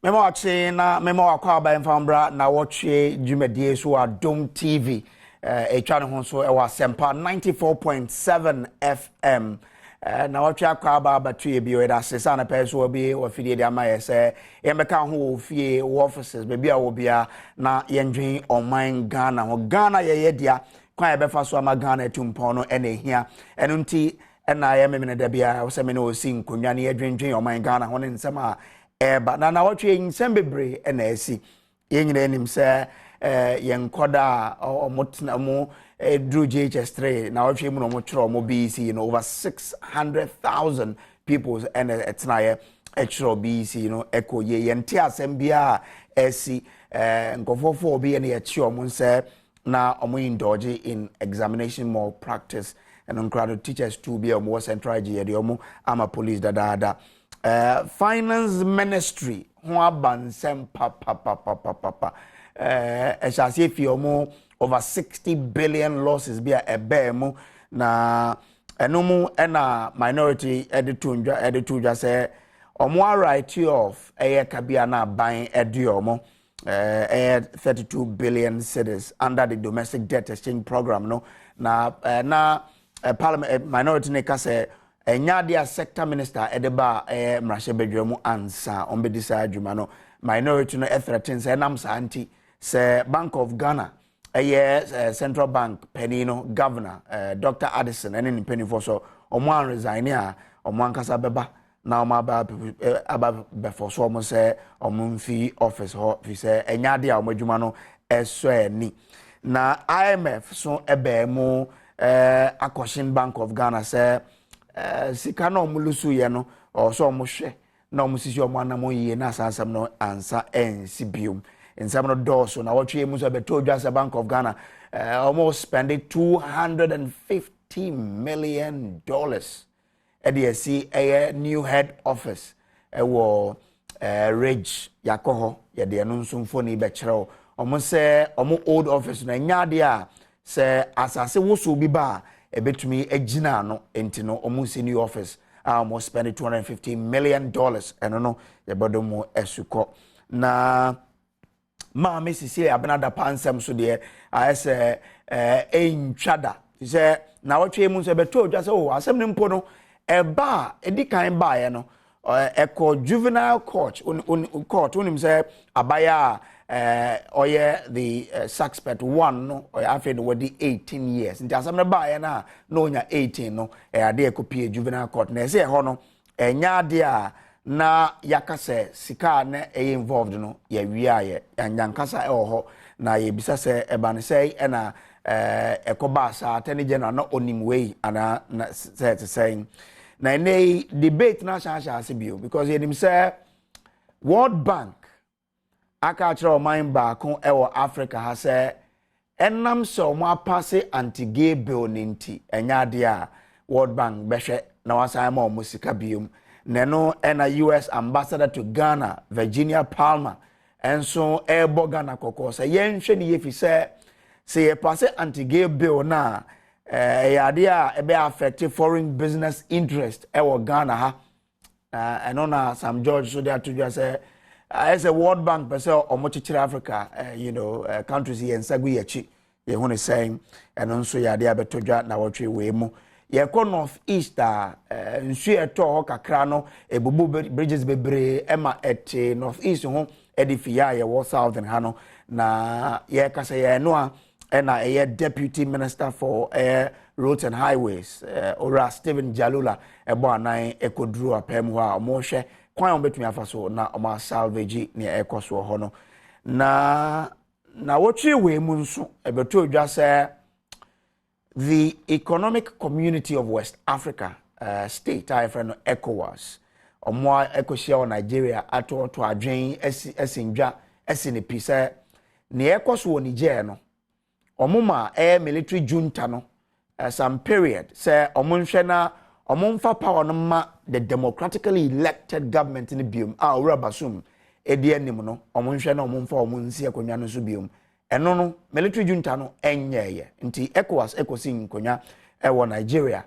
Memo ache na memo akwa aba mfambra na watchie dwumadie so Adom TV etwa ne ho so e wa Sempa 94.7 FM na watchie akwa aba batue bi we da sesa na peso bi wa fidie de amaye se yemeka ho ofie offices bebi a wo bia na yendwen oman Ghana ho Ghana ye dia kwa befa so ama Ghana etumpon no ene hia eno nti na ye memene da bia wo se me no osi nkonwa ne yedwendwen oman Ghana ho ne nsema ba na Nnawotwi nsem bebre na asi yenyina enim se yenkoda omotna mo dru JHS3 Nnawotwi mu no mo kiro mo BC over 600,000 people and etnaye ekiro BC eko ye yente asem bia asi nkofofo obi na ye kiro mo nse na omo indulge in examination malpractice and on crowd teachers to be a more central GD omo ama police da finance ministry ho abansem papa shall fi omo over 60 billion losses be a mu na enomu na minority editor say omo right of kabia na ban eduomo 32 billion cedis under the domestic debt exchange program no na parliament minority ne ka say Nyadia sector minister edeba mrashe bedwemu ansa ombedisa adwuma no minority no threaten say nam sa anti say Bank of Ghana central bank penino governor Dr. Addison ene penny for so omo resign a omo ankasa beba na omo aba before so omo say omo mfi office ho fi say Nyadia omo adwuma no eso ani na IMF so mu Akoshin Bank of Ghana say sika na omulusu ye no so omuhwe na omusisi omanamo ye na sansam no ansa ensibium ensam no doso na watwe mu so beto dwasa Bank of Ghana almost spending $250 million see a new head office wo Ridge yakoho ye de no nsumfo ni be kire omo se omo old office na nyade a se asase wo so bi ba ebetumi agina no enti no omusi new office almost spending $250 million eno no yebodomo esuko na ma mesisi abenada pansem so de ase entwada se na watwe mu so beto dwa se o asem ne mpo no eba edikan ba ye no eko juvenile court court unim se abaya oye the suspect one no or after the 18 years nti asam na ba na onya 18 no ade ekopie juvenile court na ese ho no enya ade a na yakase sika na involved no ya wiaye yanyankasa ho na ye bisa se eba ne sei na ekoba sa attorney general na onimwei ana saying na nei debate na sha bio because yenim say World Bank aka kire o man baako ewo Africa ha se enam so mo apase anti-gay bill ninti enya de a World Bank behwe na wasan ma o musika biom ne no na US ambassador to Ghana Virginia Palmer enso ebo Ghana kokko se yenhwe ne yefi se ye passe anti-gay bill na ya de a ebe affect foreign business interest ewo Ghana ha eno na Sam George so there to say as a World Bank person or Mochichira Africa, countries here in Saguyachi, you want to saying, and also ya dia betoja Nnawotwi wemu. Ye ko North East nsu eto kakrano ebubu bridges bebre ema ete North East ho edifia ye wo Southern hano na ye kasa ye no na ye Deputy Minister for Roads and Highways Ora Stephen Jalula ebo anan ekodru apem ho a mo hwe kwan obetumi afaso na oma salvage ne ekoso ho no na Nnawotwi we mu nso ebeto odwa se the Economic Community of West Africa state I friend ECOWAS omo ekohia o Nigeria ato adwen esindwa esine pise ne ekoso wo Niger no omo ma military junta no some period say omo nhwe na omo mfa power no ma the democratically elected government in biom ora basum edi anim no omo nhwe na omo mfa omo nsi akonwa no so biom eno no military junta no enyeye nti ECOWAS ekosi nkonwa ewo Nigeria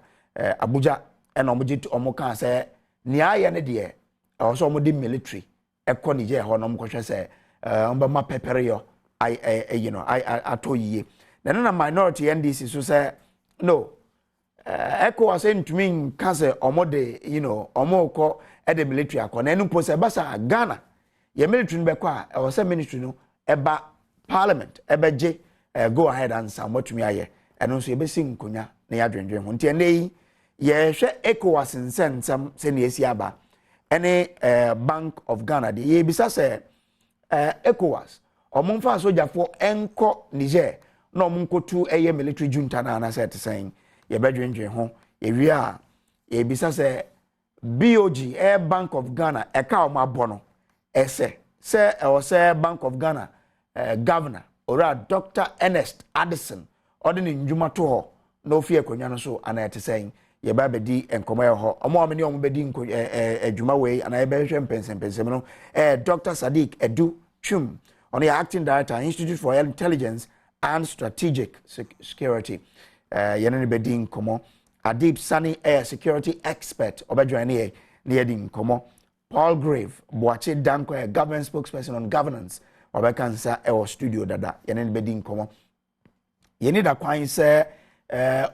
Abuja ena omo jitu omo kan say nia ye ne de so omo di military ekọ nije ho no mkwohwe se mbama pepereyo you know atoyiye na minority NDC so say no ECOWAS ntumi nka se omode you know omoko e de military akọ na enu po se basa Ghana ye military no bekọ a e se ministry no eba parliament ebeje go ahead and some watumi aye eno so ebesi nkonya na ya dwendwen ho nti nei ye hwe ECOWAS nsensam se na esi aba ene Bank of Ghana de ye bisa se ECOWAS omumfa sojafo enko Niger na omunkotu eye military junta na na set saying ye bedwendwen ho ye wi a ye bisa se BOG Bank of Ghana eka omabono ese se Bank of Ghana governor ora Dr. Ernest Addison ordinary njuma to ho no fie konwa no so ana ete saying ye ba bedi enkomo ye ho omo ameni omo bedi adwuma we ana ye be hwe mpensempensem no Dr. Sadiq Edu Chum on the acting director Institute for Intelligence and Strategic Security yenene bedi enkomo Adib Sani security expert obedwane ye ne yedi enkomo Paul Grave Boache Danko government spokesperson on governance obekansa ewo studio dada yenene bedi enkomo yeni da kwan se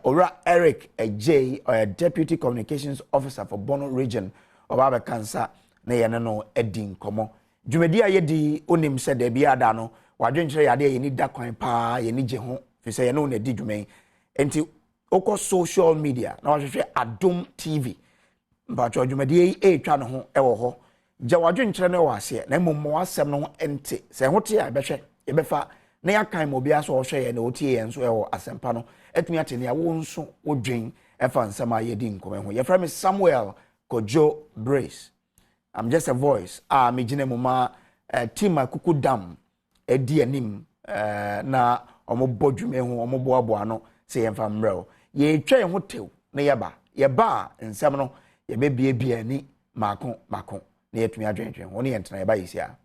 Ora Eric J deputy communications officer for Bono region oba kansa na yene no edin komo dwumedi ayedi onim se da bia da no wadwenkyere yade yeni da kwan pa yeni je ho fi se yene na di dwumen enti okọ social media na wahwehwe Adom TV mbacho dwumedi etwa no ho ewo ho gya wadwenkyere na wase na mmommo asem no ente se hote a behwe ebefa na yakan mo bia so ohwe ye na otie ye nso ewo asempa no etumi atene ya wo nso wodwen efa nsama yedi nkomo ho ye from Samuel Kojo Brace. I'm just a voice me gine mo ma team akuku dam edi anim na omo bodwume ho omo boaboa no se ye mfa mreo ye twa ye ho tew na ye ba nsam no ye bebie bia ni mako na yetumi adwenwen ho ne ye ntena ye ba yisia